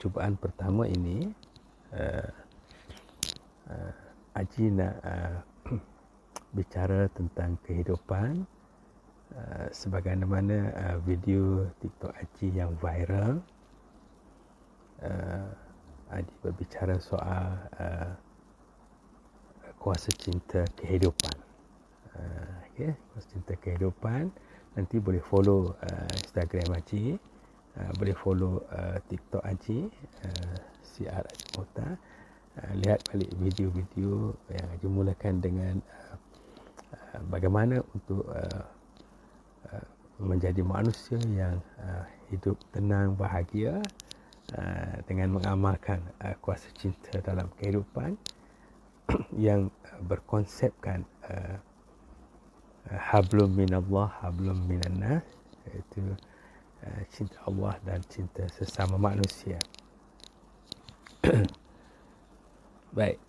percubaan pertama ini Haji nak bicara tentang kehidupan sebagaimana video TikTok Haji yang viral. Haji berbicara soal kuasa cinta kehidupan. Okay, kuasa cinta kehidupan. Nanti boleh follow Instagram Haji, boleh follow TikTok Haji, CR Haji Mohtar. Lihat balik video-video yang Haji mulakan dengan bagaimana untuk menjadi manusia yang hidup tenang, bahagia dengan mengamalkan kuasa cinta dalam kehidupan yang berkonsepkan hablum minallah, hablum minannas, iaitu cinta Allah dan cinta sesama manusia. Baik,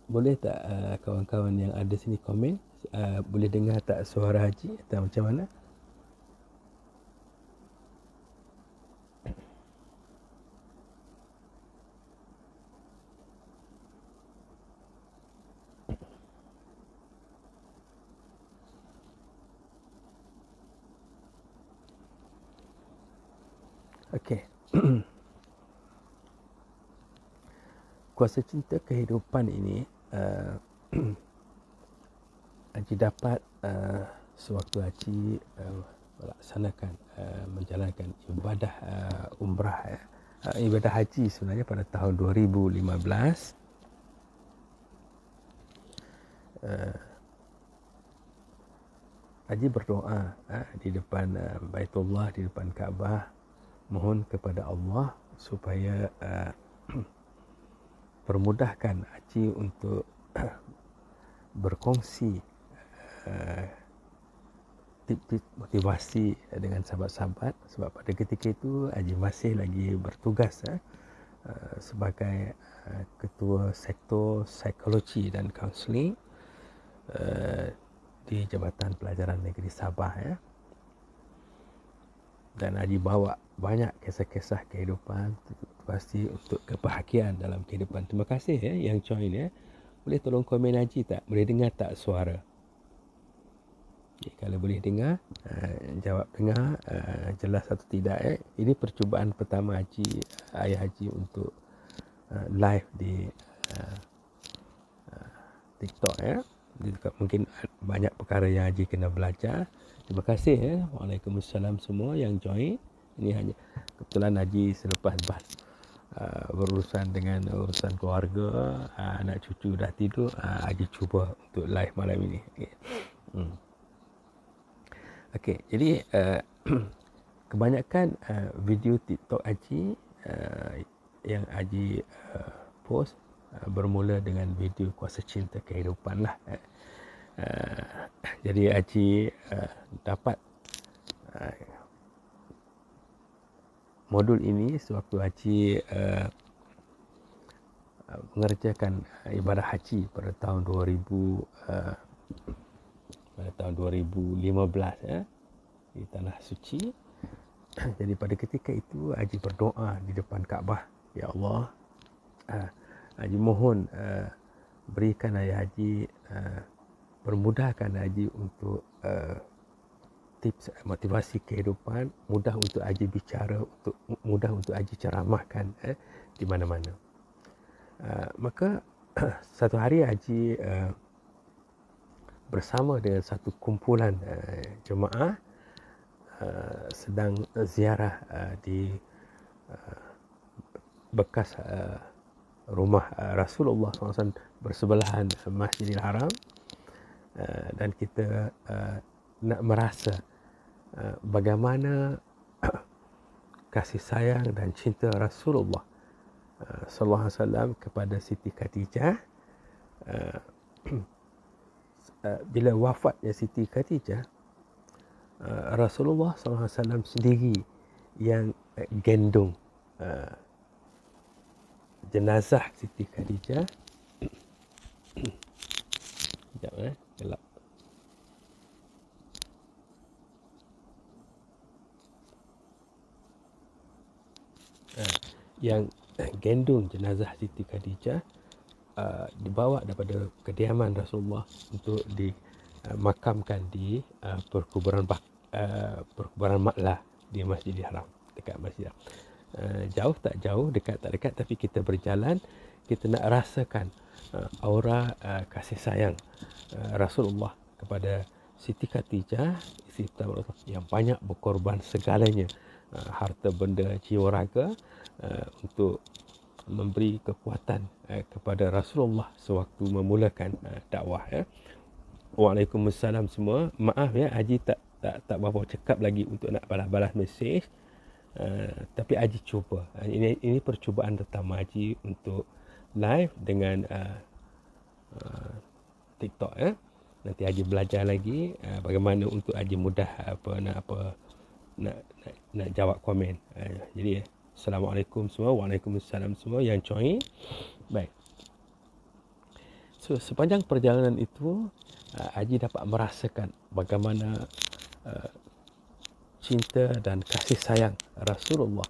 boleh tak kawan-kawan yang ada sini komen, boleh dengar tak suara Haji atau macam mana? Okey. Kuasa cinta kehidupan ini Haji dapat sewaktu Haji melaksanakan menjalankan ibadah umrah, ibadah haji sebenarnya pada tahun 2015. Haji berdoa di depan Baitullah, di depan Kaabah, mohon kepada Allah supaya permudahkan Haji untuk berkongsi tip-tip motivasi dengan sahabat-sahabat, sebab pada ketika itu Haji masih lagi bertugas sebagai ketua sektor psikologi dan kaunseling di Jabatan Pelajaran Negeri Sabah Dan Haji bawa banyak kisah-kisah kehidupan, pasti untuk kebahagiaan dalam kehidupan. Terima kasih yang join Boleh tolong komen Haji tak? Boleh dengar tak suara? Okay, kalau boleh dengar, jawab dengar jelas atau tidak. Ini percubaan pertama Haji, ayah Haji untuk live di TikTok Mungkin banyak perkara yang Haji kena belajar. Terima kasih Waalaikumsalam semua yang join. Ini hanya kebetulan Haji selepas berurusan dengan urusan keluarga, anak cucu dah tidur, Haji cuba untuk live malam ini. Okey, jadi kebanyakan video TikTok Haji yang Haji post bermula dengan video kuasa cinta kehidupan lah. Jadi Haji dapat modul ini sewaktu Haji mengerjakan ibadah haji pada tahun 2015 di Tanah Suci. Jadi pada ketika itu Haji berdoa di depan Kaabah, ya Allah, Haji mohon berikan ayah Haji, permudahkan Haji untuk tips motivasi kehidupan, mudah untuk Haji bicara, mudah untuk Haji ceramahkan di mana-mana. Maka satu hari Haji bersama dengan satu kumpulan jemaah sedang ziarah di bekas rumah Rasulullah SAW bersebelahan Masjidil Haram, dan kita nak merasa bagaimana kasih sayang dan cinta Rasulullah sallallahu alaihi wasallam kepada Siti Khadijah. Bila wafatnya Siti Khadijah, Rasulullah sallallahu alaihi wasallam sendiri yang gendong jenazah Siti Khadijah Sekejap gelap. Yang gendong jenazah Siti Khadijah dibawa daripada kediaman Rasulullah untuk dimakamkan di perkuburan Maklah di Masjidil Haram, dekat Masjidil Haram. Jauh tak jauh, dekat tak dekat, tapi kita berjalan, kita nak rasakan aura kasih sayang Rasulullah kepada Siti Khadijah, isteri pertama Rasulullah, yang banyak berkorban segalanya, harta benda, jiwa raga, untuk memberi kekuatan kepada Rasulullah sewaktu memulakan dakwah. Waalaikumsalam semua. Maaf Haji tak berapa cakap lagi untuk nak balas-balas mesej. Tapi Haji cuba. Ini percubaan pertama Haji untuk live dengan TikTok. Nanti Haji belajar lagi bagaimana untuk Haji mudah nak jawab komen. Jadi Assalamualaikum semua. Waalaikumsalam semua yang join. Baik. So sepanjang perjalanan itu Haji dapat merasakan bagaimana cinta dan kasih sayang Rasulullah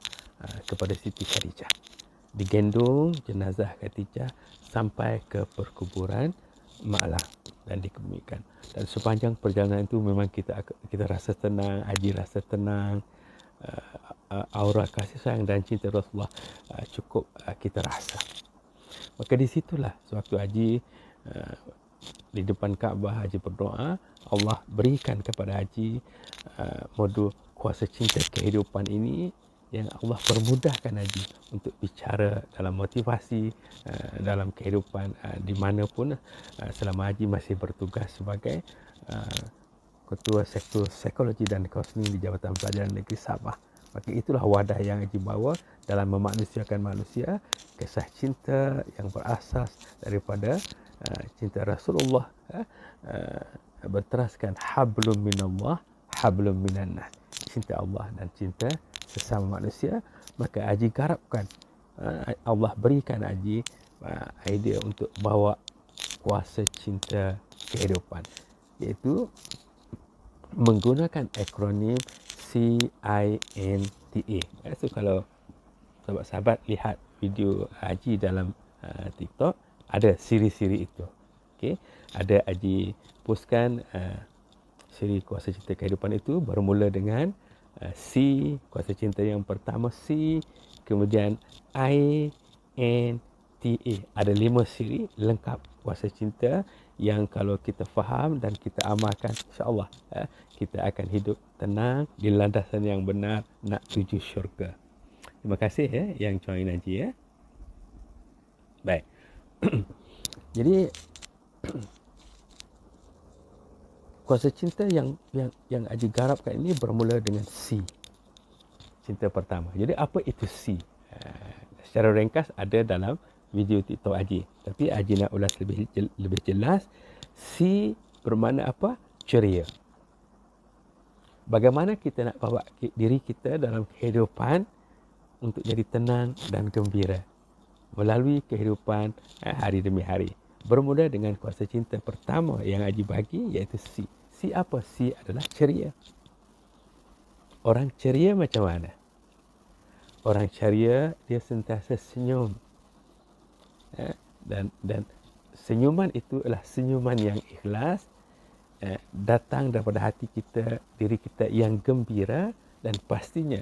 kepada Siti Khadijah. Digendong jenazah Khadijah sampai ke perkuburan Maklah dan dikebumikan. Dan sepanjang perjalanan itu memang kita rasa tenang, Haji rasa tenang. Aura kasih sayang dan cinta Rasulullah cukup kita rasa. Maka di situlah sewaktu Haji di depan Kaabah, Haji berdoa, Allah berikan kepada Haji modu kuasa cinta kehidupan ini, yang Allah permudahkan Haji untuk bicara dalam motivasi, dalam kehidupan di mana pun selama Haji masih bertugas sebagai Ketua Sektor Psikologi dan Kaunseling di Jabatan Pelajaran Negeri Sabah. Maka itulah wadah yang Haji bawa dalam memanusiakan manusia, kisah cinta yang berasas daripada cinta Rasulullah, berteraskan hablum minallah, hablum minannas, cinta Allah dan cinta sesama manusia. Maka Haji garapkan, Allah berikan Haji idea untuk bawa kuasa cinta kehidupan, iaitu menggunakan akronim CINTA. So kalau sahabat-sahabat lihat video Haji dalam TikTok, ada siri-siri itu. Okay? Ada Haji postkan siri kuasa cinta kehidupan itu bermula dengan C, kuasa cinta yang pertama C, kemudian INTA. Ada 5 siri lengkap kuasa cinta yang kalau kita faham dan kita amalkan, insya-Allah kita akan hidup tenang di landasan yang benar nak tuju syurga. Terima kasih yang join Haji . Baik. Jadi kuasa cinta yang Haji garapkan ini bermula dengan C, cinta pertama. Jadi apa itu C? Secara ringkas ada dalam video TikTok Haji, tapi Haji nak ulas lebih jelas. C bermakna apa? Ceria. Bagaimana kita nak bawa diri kita dalam kehidupan untuk jadi tenang dan gembira melalui kehidupan hari demi hari. Bermula dengan kuasa cinta pertama yang Haji bagi, iaitu C. C apa? C adalah ceria. Orang ceria macam mana? Orang ceria dia sentiasa senyum. Dan senyuman itu adalah senyuman yang ikhlas, datang daripada hati kita, diri kita yang gembira, dan pastinya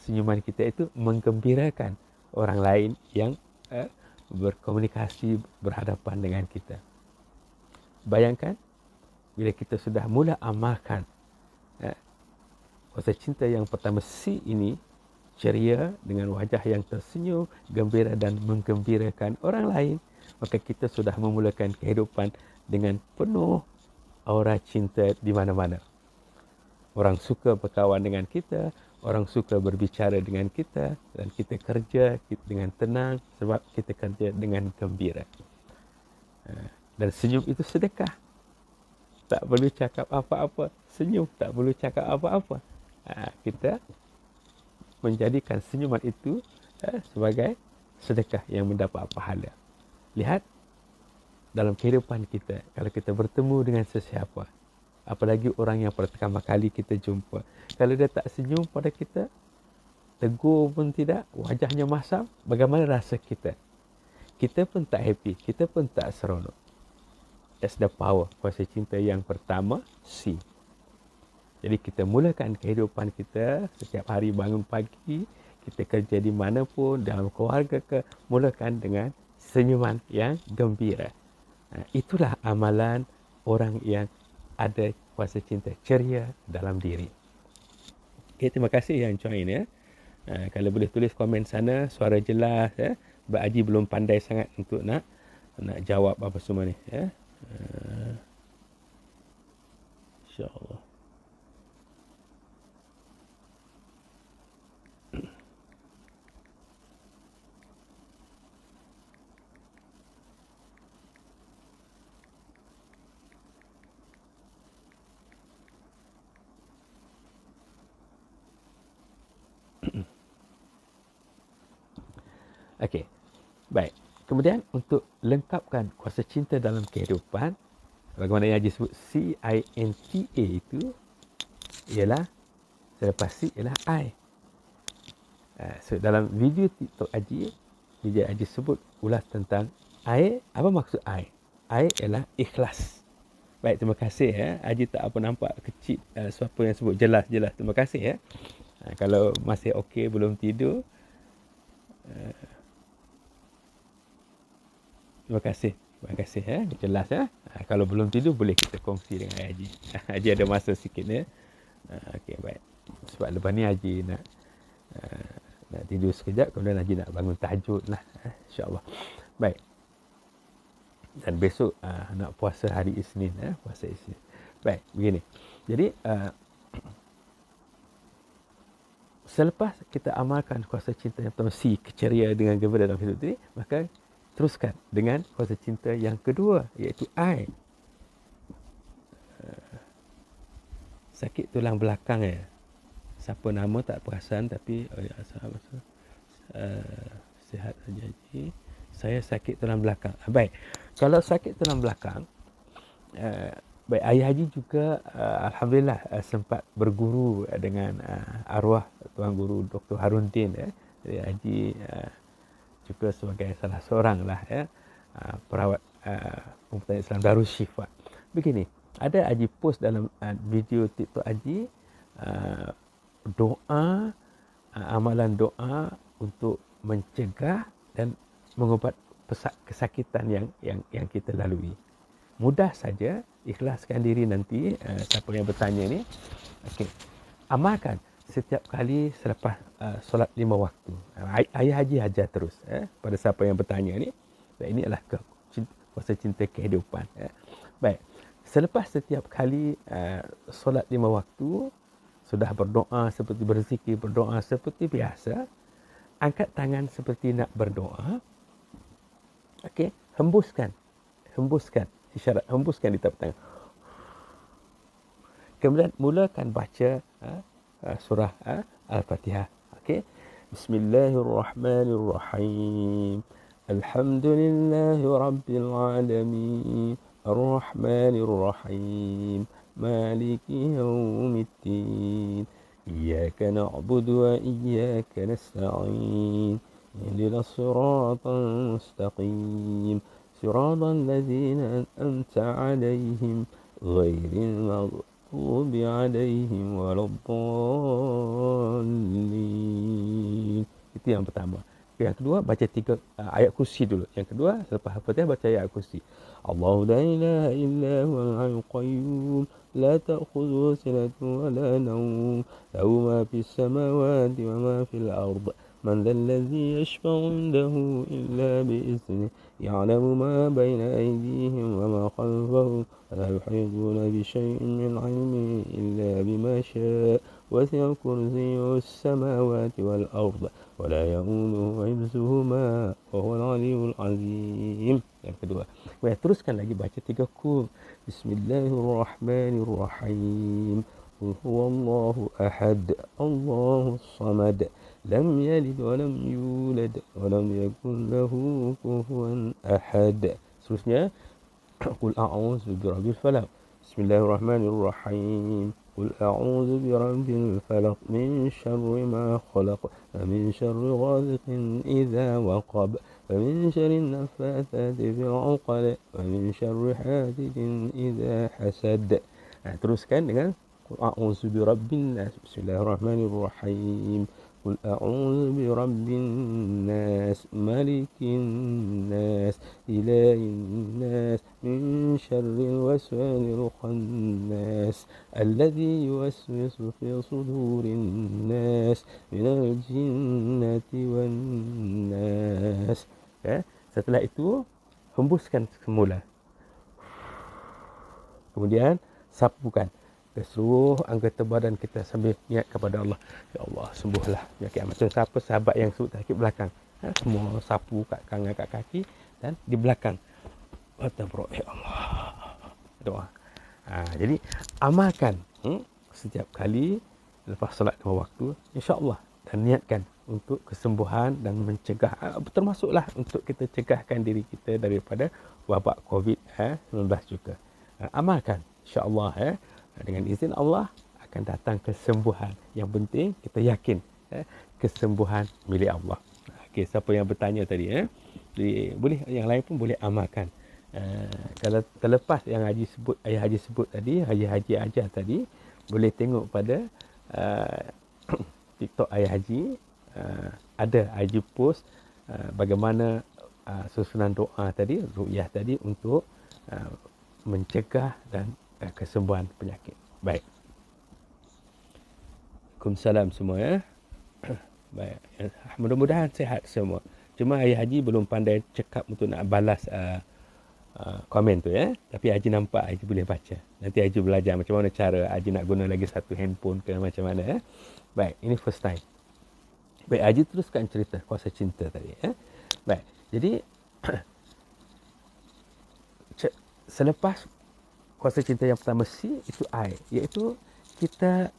senyuman kita itu menggembirakan orang lain yang berkomunikasi, berhadapan dengan kita. Bayangkan bila kita sudah mula amalkan kuasa cinta yang pertama C ini, ceria dengan wajah yang tersenyum, gembira dan menggembirakan orang lain, maka kita sudah memulakan kehidupan dengan penuh aura cinta di mana-mana. Orang suka berkawan dengan kita, orang suka berbicara dengan kita, dan kita kerja dengan tenang sebab kita kerja dengan gembira. Dan senyum itu sedekah. Tak perlu cakap apa-apa, senyum, tak perlu cakap apa-apa. Kita menjadikan senyuman itu sebagai sedekah yang mendapat pahala. Lihat dalam kehidupan kita, kalau kita bertemu dengan sesiapa, apalagi orang yang pertama kali kita jumpa, kalau dia tak senyum pada kita, tegur pun tidak, wajahnya masam, bagaimana rasa kita? Kita pun tak happy, kita pun tak seronok. That's the power. Kuasa cinta yang pertama, C. Jadi kita mulakan kehidupan kita setiap hari bangun pagi, kita kerja di mana pun, dalam keluarga ke, mulakan dengan senyuman yang gembira. Itulah amalan orang yang ada kuasa cinta ceria dalam diri. Okay, terima kasih yang join ya. Kalau boleh tulis komen sana, suara jelas ya. Mbak Haji belum pandai sangat untuk nak jawab apa semua ni ya. InsyaAllah. Okey. Baik. Kemudian untuk lengkapkan kuasa cinta dalam kehidupan, bagaimana yang Haji sebut CINTA itu ialah selepas C ialah I. So dalam video TikTok Haji, video Haji sebut ulas tentang I. Apa maksud I? I ialah ikhlas. Baik, terima kasih ya. Haji tak apa nampak kecil siapa yang sebut jelas-jelas. Terima kasih ya. Kalau masih okey belum tidur, terima kasih. Terima kasih ya. Jelas ya. Kalau belum tidur boleh kita kongsi dengan Haji. Haji ada masa sikit ya. Okey, baik. Sebab lepas ni Haji nak tidur sekejap, kemudian Haji nak bangun tahajud lah. InsyaAllah. Baik. Dan besok nak puasa hari Isnin ya. Puasa Isnin. Baik, begini. Jadi selepas kita amalkan kuasa cinta yang pertama C, keceria dengan gembira dalam hidup ini, maka teruskan dengan kuasa cinta yang kedua, iaitu I. Sakit tulang belakang ya. Siapa nama tak perasan, tapi sihat saja. Saya sakit tulang belakang. Baik. Kalau sakit tulang belakang, baik, Ayah Haji juga alhamdulillah sempat berguru dengan arwah Tuan Guru Dr. Harundin ya. Jadi Haji juga sebagai salah seorang lah ya, perawat Umputan Islam Darul Syifa. Begini, ada Haji post dalam video TikTok Haji doa, amalan doa untuk mencegah dan mengubat kesakitan yang kita lalui. Mudah saja, ikhlaskan diri nanti. Siapa yang bertanya ni, okey, amalkan setiap kali selepas solat 5 waktu. Ayah Haji ajar terus pada siapa yang bertanya ni. Dan ini adalah kuasa cinta kehidupan. Baik, selepas setiap kali solat 5 waktu, sudah berdoa seperti berzikir, berdoa seperti biasa, angkat tangan seperti nak berdoa. Okey, hembuskan isyarat, hembuskan di tapak tangan. Kemudian mulakan baca surah Al-Fatihah. Okey. Bismillahirrahmanirrahim. Alhamdulillahi rabbil alamin. Ar-Rahmanir-Rahim. Maliki yaumiddin. Iyyaka na'budu wa iyyaka nasta'in. اهدنا الصراط المستقيم صراط الذين أنعمت عليهم غير المغضوب عليهم ولا الضالين. Itu yang pertama. Yang kedua, baca 3 ayat kursi dulu. Yang kedua, selepas Al-Fatihah baca ayat kursi. Allahu la ilaha illa huwal hayyul qayyum la ta'khudhuhu sinatun wa la nawm lahu ma fis samawati wa ma fil ardh. من ذا الذي يشفع عنده إلا بإذنه يعلم ما بين أيديهم وما خلفهم ولا يحيطون بشيء من علمه إلا بما شاء وسع كرسيه السماوات والأرض ولا يؤوده حفظهما وهو العلي العظيم. Yang kedua, teruskan lagi baca 3 kul. Bismillahirrahmanirrahim. Qul huwallahu ahad, Allahus samad. Lam yalid wa lam yulad wa lam yakul lahu kufuwan ahad. Seterusnya, Qul a'udzu birabbil falaq. Bismillahirrahmanirrahim. Qul a'udzu birabbil falaq min syarri ma khalaq wa min syarri ghasiqin idza waqab wa min syarri naffatsati fil 'uqad wa min syarri hasidin idza hasad. Teruskan dengan Qul a'udzu birabbin nas. Bismillahirrahmanirrahim. قل أعوذ برب الناس ملك الناس إله الناس من شر الوسواس الخناس الذي يوسوس في صدور الناس من الجنة والناس. Setelah itu hembuskan semula, kemudian sapukan ke seluruh anggota badan kita sambil niat kepada Allah. Ya Allah, sembuhlah penyakit macam siapa sahabat yang sebut sakit belakang. Semua sapu kat tangan, kat kaki dan di belakang. Atabrok, ya Allah. Doa. Jadi amalkan setiap kali lepas solat 5 waktu, insya-Allah, dan niatkan untuk kesembuhan dan mencegah, termasuklah untuk kita cegahkan diri kita daripada wabak COVID-19 juga. Amalkan, insya-Allah. Dengan izin Allah akan datang kesembuhan. Yang penting kita yakin kesembuhan milik Allah. Okey, siapa yang bertanya tadi boleh, yang lain pun boleh amalkan. Kalau terlepas yang Ayah Haji sebut tadi, Haji ajar tadi, boleh tengok pada TikTok Ayah Haji, ada Haji post bagaimana susunan doa tadi, ruqyah tadi untuk mencegah dan kesembuhan penyakit. Baik. Waalaikumsalam semua Baik. Mudah-mudahan sihat semua. Cuma Ayah Haji belum pandai cekap untuk nak balas komen tu Tapi Haji nampak, Haji boleh baca. Nanti Haji belajar macam mana cara Haji nak guna lagi satu handphone ke macam mana Baik, ini first time. Baik, Haji teruskan cerita kuasa cinta tadi Baik. Jadi selepas kuasa cinta yang pertama C itu I, iaitu kita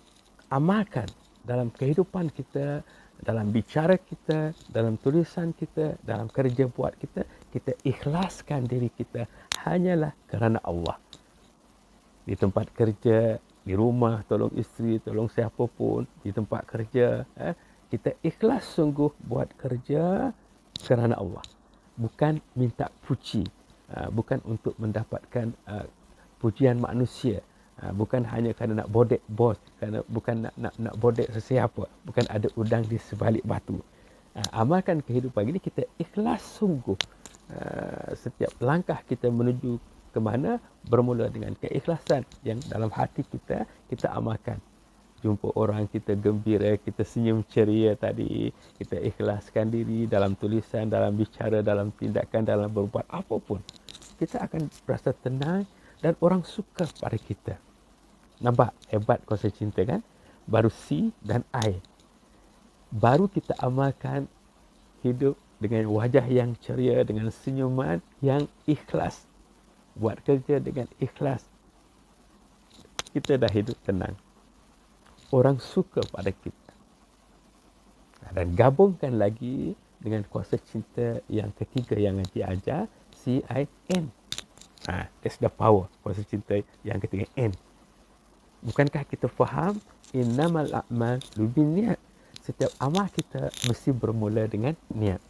amalkan dalam kehidupan kita, dalam bicara kita, dalam tulisan kita, dalam kerja buat kita, kita ikhlaskan diri kita hanyalah kerana Allah. Di tempat kerja, di rumah, tolong isteri, tolong siapa pun, di tempat kerja, kita ikhlas sungguh buat kerja kerana Allah. Bukan minta puji, bukan untuk mendapatkan pujian manusia, bukan hanya kerana nak bodek bos, bukan nak bodek sesiapa, bukan ada udang di sebalik batu. Amalkan kehidupan ini kita ikhlas sungguh. Setiap langkah kita menuju ke mana bermula dengan keikhlasan yang dalam hati kita amalkan. Jumpa orang kita gembira, kita senyum ceria tadi, kita ikhlaskan diri dalam tulisan, dalam bicara, dalam tindakan, dalam berbuat apapun. Kita akan berasa tenang dan orang suka pada kita. Nampak hebat kuasa cinta kan? Baru C dan I. Baru kita amalkan hidup dengan wajah yang ceria, dengan senyuman yang ikhlas. Buat kerja dengan ikhlas. Kita dah hidup tenang. Orang suka pada kita. Dan gabungkan lagi dengan kuasa cinta yang ketiga yang nanti ajar, C-I-N. That's the power, kuasa cinta yang ketiga, N. Bukankah kita faham innamal a'mal binniyat? Setiap amal kita mesti bermula dengan niat.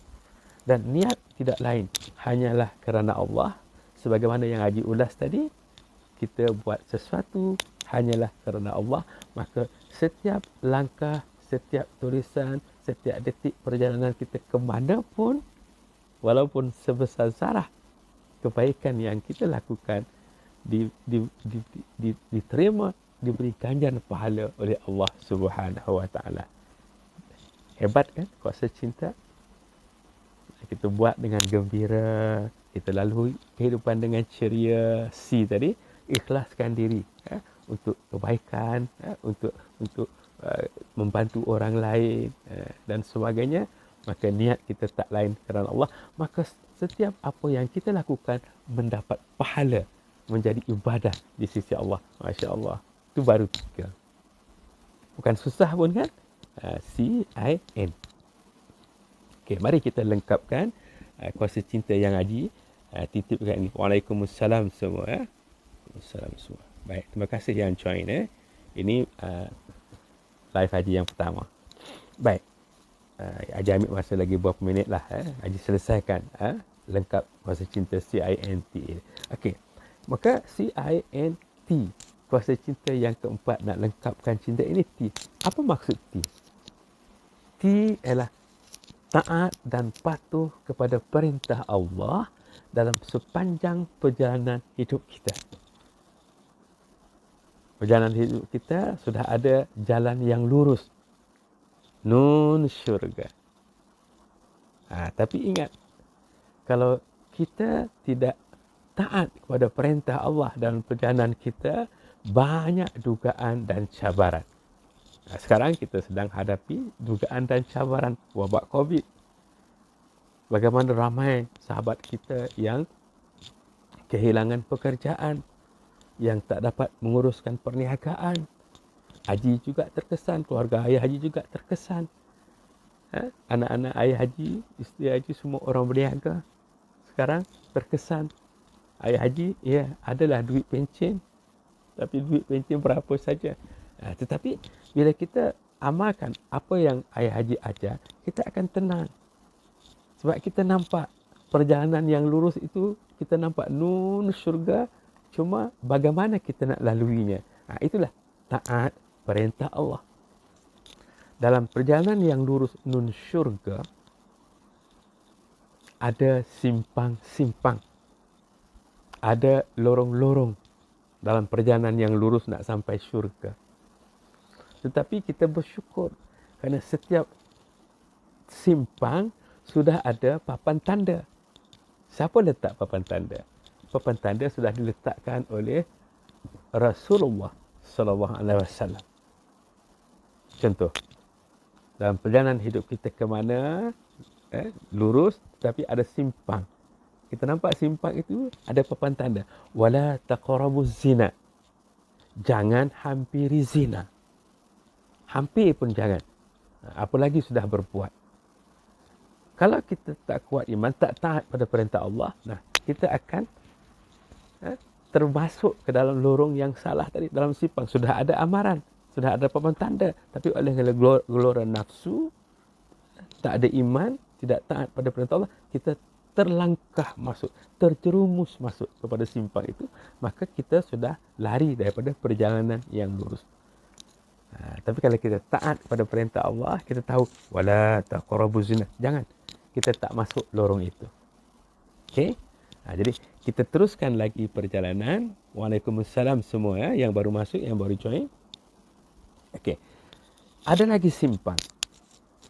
Dan niat tidak lain hanyalah kerana Allah. Sebagaimana yang Haji ulas tadi, kita buat sesuatu hanyalah kerana Allah, maka setiap langkah, setiap tulisan, setiap detik perjalanan kita ke mana pun, walaupun sebesar zarah, kebaikan yang kita lakukan diterima, diberi ganjaran pahala oleh Allah Subhanahu Wa Taala. Hebat kan kuasa cinta? Kita buat dengan gembira, kita lalui kehidupan dengan ceria. C tadi, ikhlaskan diri untuk kebaikan, untuk membantu orang lain dan sebagainya. Maka niat kita tak lain kerana Allah. Maka setiap apa yang kita lakukan mendapat pahala, menjadi ibadah di sisi Allah. Masya Allah. Itu baru 3. Bukan susah pun kan? C-I-N. Okey, mari kita lengkapkan kuasa cinta yang Haji Titipkan ini. Waalaikumsalam semua. Waalaikumsalam semua. Baik, terima kasih yang join. Ini live haji yang pertama. Baik. Haji ambil masa lagi berapa minit lah. Haji selesaikan lengkap kuasa cinta CINT. Okey. Maka CINT, kuasa cinta yang keempat, nak lengkapkan cinta ini T. Apa maksud T? T ialah taat dan patuh kepada perintah Allah dalam sepanjang perjalanan hidup kita. Perjalanan hidup kita sudah ada jalan yang lurus. Nun syurga. Tapi ingat, kalau kita tidak taat kepada perintah Allah dalam perjalanan kita, banyak dugaan dan cabaran. Sekarang kita sedang hadapi dugaan dan cabaran wabak COVID. Bagaimana ramai sahabat kita yang kehilangan pekerjaan, yang tak dapat menguruskan perniagaan. Haji juga terkesan, keluarga ayah haji juga terkesan. Anak-anak ayah haji, isteri haji, semua orang berniaga. Sekarang terkesan. Ayah haji, ya, adalah duit pencen. Tapi duit pencen berapa saja. Tetapi bila kita amalkan apa yang ayah haji ajar, kita akan tenang. Sebab kita nampak perjalanan yang lurus itu, kita nampak nun syurga, cuma bagaimana kita nak laluinya. Itulah taat perintah Allah. Dalam perjalanan yang lurus nun syurga, ada simpang-simpang. Ada lorong-lorong dalam perjalanan yang lurus nak sampai syurga. Tetapi kita bersyukur kerana setiap simpang sudah ada papan tanda. Siapa letak papan tanda? Papan tanda sudah diletakkan oleh Rasulullah sallallahu alaihi wasallam. Contoh, dalam perjalanan hidup kita ke mana, lurus tapi ada simpang. Kita nampak simpang itu ada papan tanda. Wala taqrabuz zina. Jangan hampiri zina. Hampir pun jangan. Apalagi sudah berbuat. Kalau kita tak kuat iman, tak taat pada perintah Allah, kita akan termasuk ke dalam lorong yang salah tadi. Dalam simpang sudah ada amaran, sudah ada papan tanda, tapi oleh gelora nafsu, tak ada iman, tidak taat pada perintah Allah, kita terlangkah masuk, terjerumus masuk kepada simpang itu, maka kita sudah lari daripada perjalanan yang lurus. Tapi kalau kita taat pada perintah Allah, kita tahu wala taqrabuz zina, jangan, kita tak masuk lorong itu. Okey? Jadi kita teruskan lagi perjalanan. Waalaikumsalam semua yang baru masuk, yang baru join. Okey. Ada lagi simpang.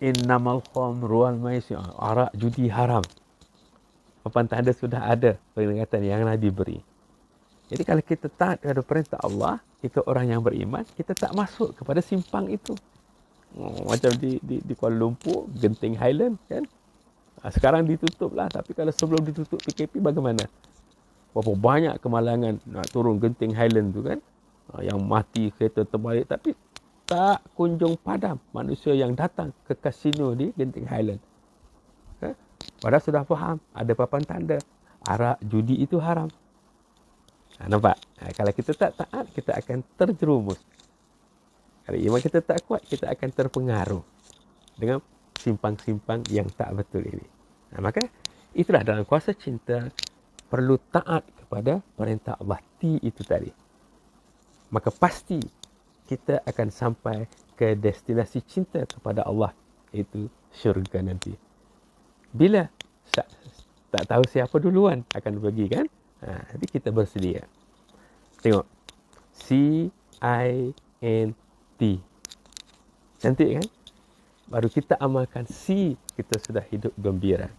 Innamal khamru wal maisir, arak judi haram. Papan tanda sudah ada peringatan yang Nabi beri. Jadi kalau kita taat kepada perintah Allah, kita orang yang beriman, kita tak masuk kepada simpang itu. Macam di Kuala Lumpur, Genting Highland kan. Sekarang ditutup lah, tapi kalau sebelum ditutup PKP bagaimana? Berapa banyak kemalangan nak turun Genting Highland tu kan. Yang mati, kereta terbalik, tapi tak kunjung padam manusia yang datang ke kasino di Genting Highland. Padahal sudah faham, ada papan tanda, arak judi itu haram. Nampak? Kalau kita tak taat, kita akan terjerumus. Kalau iman kita tak kuat, kita akan terpengaruh dengan simpang-simpang yang tak betul ini. Maka itulah dalam kuasa cinta, perlu taat kepada perintah Allah. T itu tadi. Maka pasti kita akan sampai ke destinasi cinta kepada Allah, iaitu syurga nanti. Bila tak tahu siapa duluan akan pergi kan? Jadi kita bersedia. Tengok. CINT. Cantik kan? Baru kita amalkan C, kita sudah hidup gembira.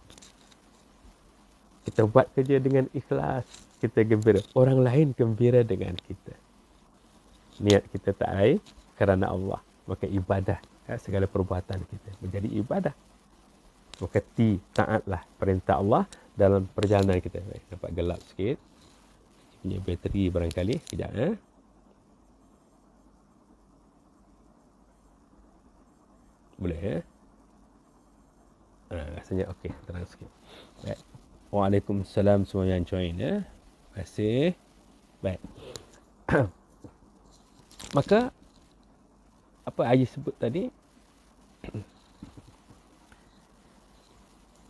Kita buat kerja dengan ikhlas, kita gembira. Orang lain gembira dengan kita. Niat kita tak lain kerana Allah. Maka ibadah, segala perbuatan kita menjadi ibadah. Maka T, taatlah perintah Allah dalam perjalanan kita. Nampak gelap sikit. Punya bateri barangkali. Sekejap. Boleh Rasanya okey. Terang sikit. Baik. Waalaikumsalam semua yang join ya. Terima kasih. Baik. Maka apa Haji sebut tadi,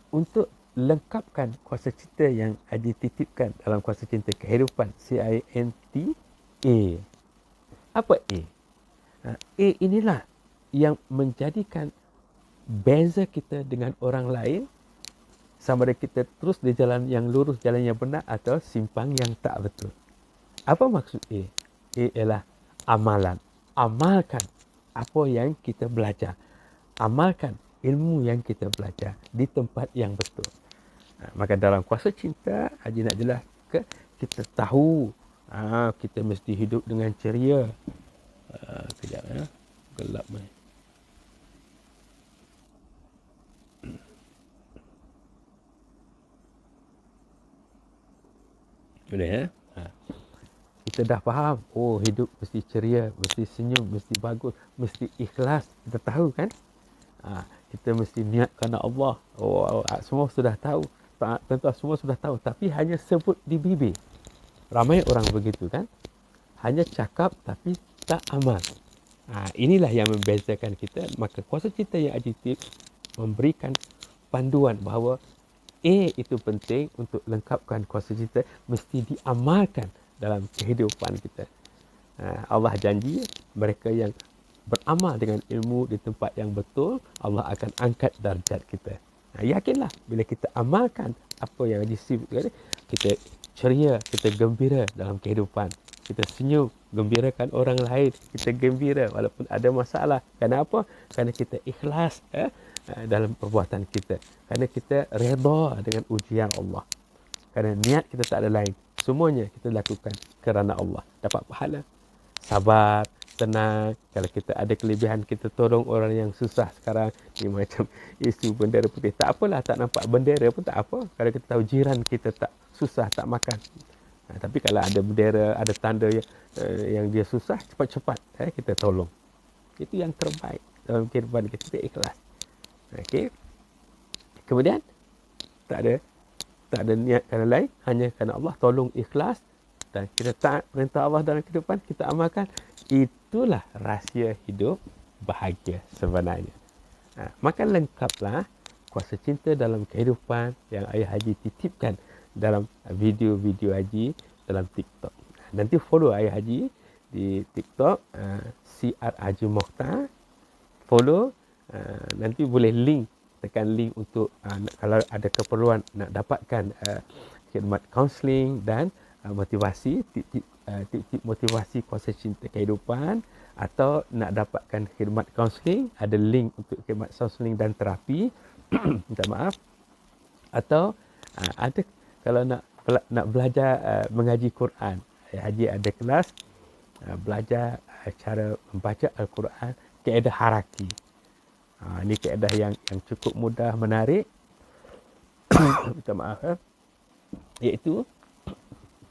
untuk lengkapkan kuasa cinta yang Haji titipkan dalam kuasa cinta kehidupan, CINTA. Apa A? A inilah yang menjadikan beza kita dengan orang lain, sama ada kita terus di jalan yang lurus, jalan yang benar, atau simpang yang tak betul. Apa maksud A? A ialah amalan. Amalkan apa yang kita belajar. Amalkan ilmu yang kita belajar di tempat yang betul. Maka dalam kuasa cinta, Haji nak jelaskan, kita tahu kita mesti hidup dengan ceria. Kejap ya, gelap ni. Boleh ya? Kita dah faham, oh hidup mesti ceria, mesti senyum, mesti bagus, mesti ikhlas. Kita tahu kan? Kita mesti niat kerana Allah. Oh, semua sudah tahu. Tentu semua sudah tahu, tapi hanya sebut di bibir. Ramai orang begitu kan? Hanya cakap tapi tak amal. Inilah yang membezakan kita. Maka kuasa cinta yang aditif memberikan panduan bahawa itu penting untuk lengkapkan kuasa cinta, mesti diamalkan dalam kehidupan kita. Allah janji mereka yang beramal dengan ilmu di tempat yang betul, Allah akan angkat darjat kita. Yakinlah bila kita amalkan apa yang disebut, kita ceria, kita gembira dalam kehidupan. Kita senyum, gembirakan orang lain, kita gembira walaupun ada masalah. Kenapa? Kerana kita ikhlas dalam perbuatan kita. Kerana kita redha dengan ujian Allah. Kerana niat kita tak ada lain. Semuanya kita lakukan kerana Allah. Dapat pahala. Sabar, tenang. Kalau kita ada kelebihan, kita tolong orang yang susah sekarang. Ni macam isu bendera putih. Tak apalah, tak nampak bendera pun tak apa. Kalau kita tahu jiran kita tak susah, tak makan. Tapi kalau ada bendera, ada tanda yang dia susah, cepat-cepat kita tolong. Itu yang terbaik dalam kehidupan kita. Kita ikhlas. Okey. Kemudian tak ada niat kerana lain, hanya kerana Allah, tolong ikhlas, dan kita taat perintah Allah dalam kehidupan, kita amalkan. Itulah rahsia hidup bahagia sebenarnya. Maka lengkaplah kuasa cinta dalam kehidupan yang Ayah Haji titipkan dalam video-video Haji dalam TikTok. Nanti follow Ayah Haji di TikTok, CR Haji Mokhtar. Follow, nanti boleh link, tekan link untuk kalau ada keperluan nak dapatkan khidmat kaunseling dan motivasi, tip-tip motivasi kuasa cinta kehidupan, atau nak dapatkan khidmat kaunseling, ada link untuk khidmat kaunseling dan terapi. Minta maaf. Atau ada kalau nak belajar mengaji Quran, Haji ada kelas belajar cara membaca Al-Quran, kaedah haraki. Ini kaedah yang cukup mudah, menarik. Minta maaf iaitu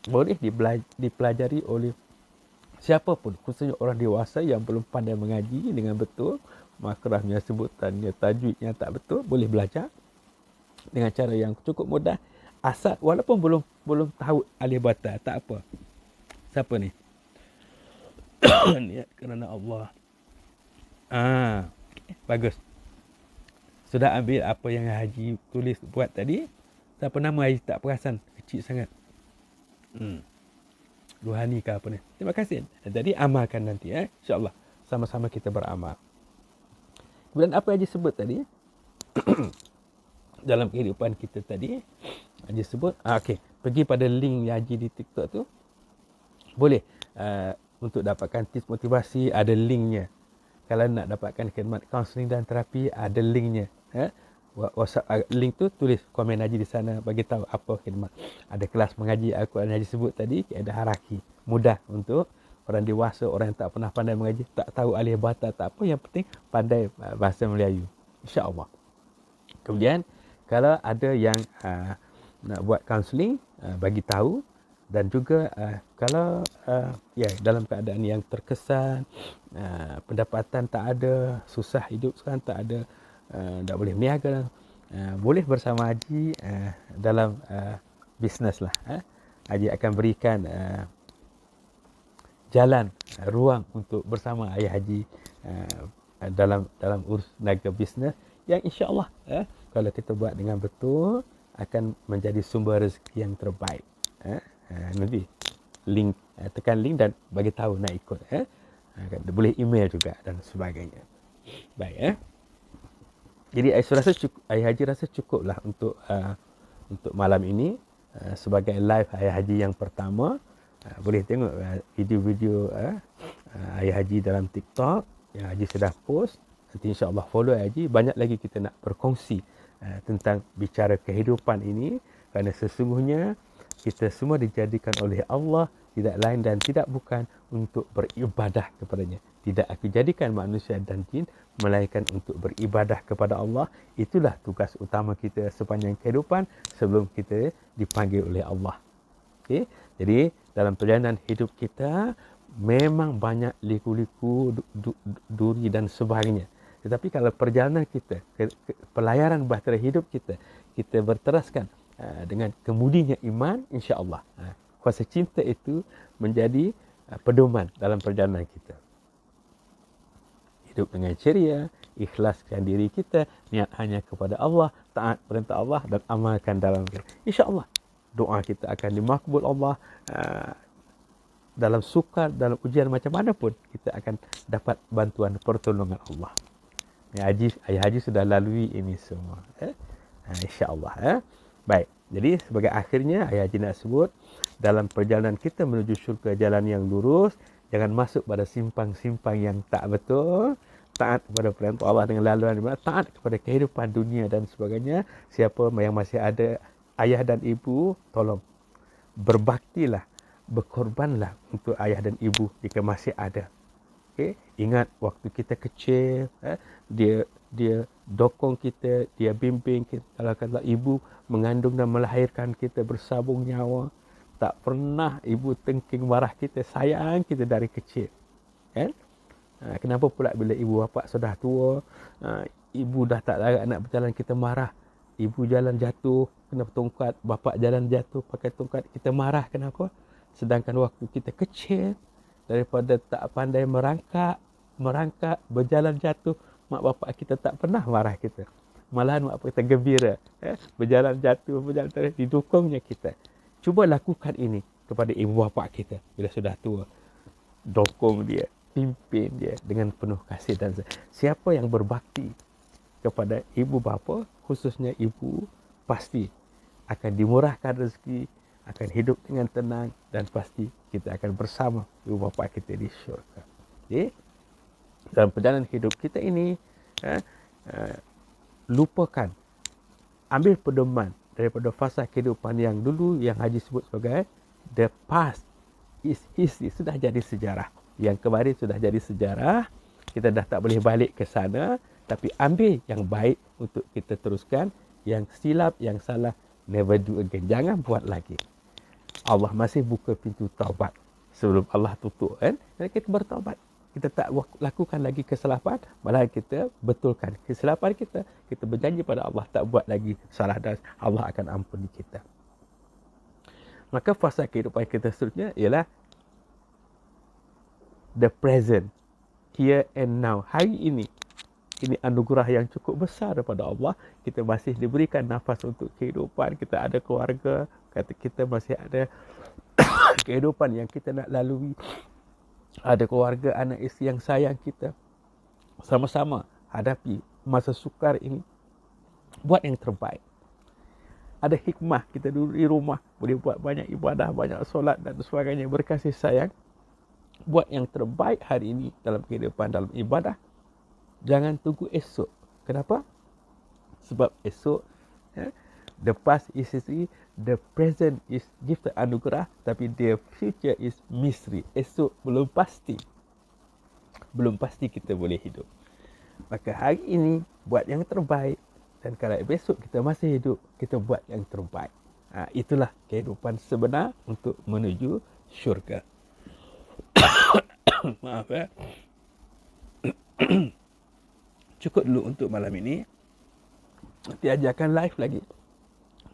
boleh dipelajari oleh siapa pun, khususnya orang dewasa yang belum pandai mengaji dengan betul, makrahnya, sebutannya, tajwidnya tak betul, boleh belajar dengan cara yang cukup mudah. Asal walaupun belum tahu alif bata, tak apa. Siapa ni? Niat kerana Allah. Bagus. Sudah ambil apa yang Haji tulis buat tadi. Siapa nama Haji tak perasan, kecil sangat. Ruhani ke apa ni. Terima kasih. Jadi amalkan nanti insya-Allah. Sama-sama kita beramal. Kemudian apa Haji sebut tadi? Dalam kehidupan kita tadi, Haji sebut, okey, pergi pada link Haji di TikTok tu. Boleh untuk dapatkan tips motivasi, ada linknya. Kalau nak dapatkan khidmat kaunseling dan terapi, ada linknya. WhatsApp link tu, tulis komen Haji di sana, bagi tahu apa khidmat. Ada kelas mengaji Al-Quran Haji sebut tadi, ada haraki. Mudah untuk orang dewasa, orang yang tak pernah pandai mengaji, tak tahu alif bata, tak apa, yang penting pandai bahasa Melayu. InsyaAllah. Kemudian kalau ada yang nak buat kaunseling, bagi tahu. Dan juga kalau dalam keadaan yang terkesan, pendapatan tak ada, susah hidup sekarang, tak ada, tak boleh berniaga, boleh bersama Haji dalam bisnes lah. Haji akan berikan jalan, ruang untuk bersama ayah Haji dalam urus niaga bisnes yang insya-Allah kalau kita buat dengan betul akan menjadi sumber rezeki yang terbaik. Nanti link, tekan link dan bagi tahu nak ikut. Boleh email juga dan sebagainya. Baik. Jadi saya rasa ayah Haji rasa cukuplah untuk malam ini sebagai live ayah Haji yang pertama. Boleh tengok video-video ayah Haji dalam TikTok yang Haji sudah post. Nanti insya-Allah follow Haji. Banyak lagi kita nak berkongsi tentang bicara kehidupan ini, kerana sesungguhnya kita semua dijadikan oleh Allah tidak lain dan tidak bukan untuk beribadah kepadanya. Tidak aku jadikan manusia dan jin melainkan untuk beribadah kepada Allah. Itulah tugas utama kita sepanjang kehidupan sebelum kita dipanggil oleh Allah. Okay? Jadi dalam perjalanan hidup kita memang banyak liku-liku, duri dan sebagainya. Tetapi kalau perjalanan kita, pelayaran bahtera hidup kita berteraskan dengan kemudinya iman, insya-Allah kuasa cinta itu menjadi pedoman dalam perjalanan kita. Hidup dengan ceria, ikhlaskan diri kita, niat hanya kepada Allah, taat perintah Allah dan amalkan dalam kita. Insya-Allah doa kita akan dimakbul Allah. Dalam sukar, dalam ujian macam mana pun kita akan dapat bantuan pertolongan Allah. Ayah Haji sudah lalui ini semua. InsyaAllah. Baik. Jadi sebagai akhirnya Ayah Haji nak sebut, dalam perjalanan kita menuju syurga jalan yang lurus, jangan masuk pada simpang-simpang yang tak betul. Taat kepada perintah Allah dengan laluan di mana, taat kepada kehidupan dunia dan sebagainya. Siapa yang masih ada ayah dan ibu, tolong berbaktilah, berkorbanlah untuk ayah dan ibu jika masih ada. Okay? Ingat waktu kita kecil, dia dokong kita, dia bimbing kita. Kalau kata ibu mengandung dan melahirkan kita bersabung nyawa, tak pernah ibu tengking marah kita, sayang kita dari kecil. Kan? Kenapa pula bila ibu bapa sudah tua, ibu dah tak larat nak berjalan, kita marah. Ibu jalan jatuh, kena tongkat, bapa jalan jatuh pakai tongkat, kita marah. Kenapa? Sedangkan waktu kita kecil, daripada tak pandai merangkak, berjalan jatuh, mak bapak kita tak pernah marah kita. Malahan mak bapak kita gembira. Berjalan jatuh, didukungnya kita. Cuba lakukan ini kepada ibu bapa kita bila sudah tua. Dokong dia, pimpin dia dengan penuh kasih dan siapa yang berbakti kepada ibu bapa, khususnya ibu, pasti akan dimurahkan rezeki, akan hidup dengan tenang dan pasti kita akan bersama ibu bapa kita di syurga. Okay? Dalam perjalanan hidup kita ini, lupakan, ambil pedoman daripada fasa kehidupan yang dulu yang Haji sebut sebagai the past is history, sudah jadi sejarah. Yang kemarin sudah jadi sejarah, kita dah tak boleh balik ke sana, tapi ambil yang baik untuk kita teruskan, yang silap, yang salah, never do again. Jangan buat lagi. Allah masih buka pintu taubat sebelum Allah tutup, kan? Dan kita bertaubat. Kita tak lakukan lagi kesalahan, malah kita betulkan kesilapan kita. Kita berjanji pada Allah tak buat lagi salah dan Allah akan ampuni kita. Maka fasa kehidupan kita seterusnya ialah the present, here and now. Hari ini, ini anugerah yang cukup besar daripada Allah. Kita masih diberikan nafas untuk kehidupan. Kita ada keluarga. Kita masih ada kehidupan yang kita nak lalui. Ada keluarga, anak isteri yang sayang kita. Sama-sama hadapi masa sukar ini. Buat yang terbaik. Ada hikmah kita duduk di rumah. Boleh buat banyak ibadah, banyak solat dan sebagainya. Berkasih sayang. Buat yang terbaik hari ini dalam kehidupan, dalam ibadah. Jangan tunggu esok. Kenapa? Sebab esok, the past is history, the present is gift anugerah, tapi the future is mystery. Esok belum pasti. Belum pasti kita boleh hidup. Maka hari ini buat yang terbaik, dan kalau besok kita masih hidup, kita buat yang terbaik. Itulah kehidupan sebenar untuk menuju syurga. Maaf ya. Cukup dulu untuk malam ini. Nanti Haji akan live lagi.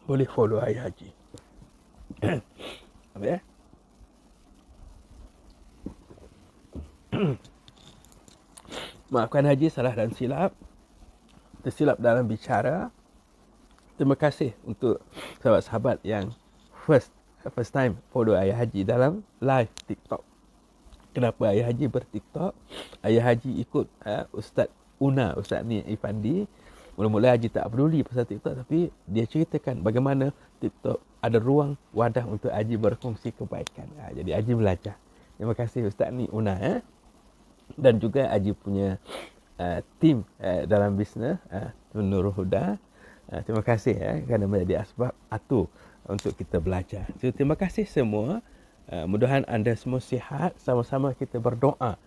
Boleh follow Ayah Haji. Apa ya? Maafkan Haji salah dan silap. Tersilap dalam bicara. Terima kasih untuk sahabat-sahabat yang first time follow Ayah Haji dalam live TikTok. Kenapa Ayah Haji ber-TikTok? Ayah Haji ikut Ustaz Una, Ustaz Ni Ifandi. Mula-mula Haji tak peduli pasal TikTok, tapi dia ceritakan bagaimana TikTok ada ruang wadah untuk Haji berkongsi kebaikan. Jadi Haji belajar. Terima kasih Ustaz Ni Una. Dan juga Haji punya tim dalam bisnes, Nurul Huda. Terima kasih kerana menjadi asbab atur untuk kita belajar. So, terima kasih semua. Mudah-mudahan anda semua sihat. Sama-sama kita berdoa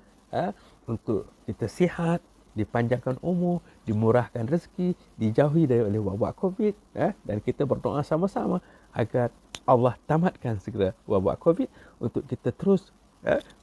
untuk kita sihat, dipanjangkan umur, dimurahkan rezeki, dijauhi dari wabak COVID, dan kita berdoa sama-sama agar Allah tamatkan segera wabak COVID untuk kita terus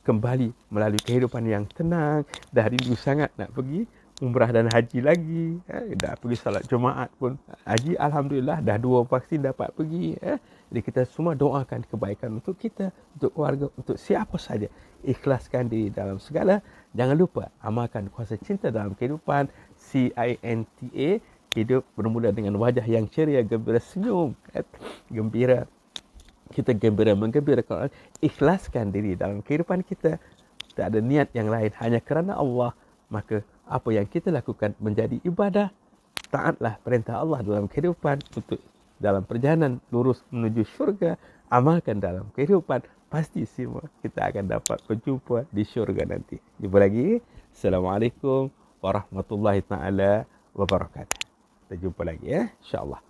kembali melalui kehidupan yang tenang. Dah rindu sangat nak pergi umrah dan haji lagi. Dah pergi salat Jumaat pun. Haji Alhamdulillah dah 2 vaksin dapat pergi. Jadi kita semua doakan kebaikan untuk kita, untuk keluarga, untuk siapa saja. Ikhlaskan diri dalam segala. Jangan lupa amalkan kuasa cinta dalam kehidupan. CINTA. Hidup bermula dengan wajah yang ceria, gembira, senyum. Gembira. Kita gembira menggembirakan orang. Ikhlaskan diri dalam kehidupan kita. Tak ada niat yang lain. Hanya kerana Allah. Maka apa yang kita lakukan menjadi ibadah. Taatlah perintah Allah dalam kehidupan. Untuk dalam perjalanan lurus menuju syurga. Amalkan dalam kehidupan. Pasti semua kita akan dapat berjumpa di syurga nanti. Jumpa lagi. Assalamualaikum warahmatullahi taala wabarakatuh. Kita jumpa lagi InsyaAllah.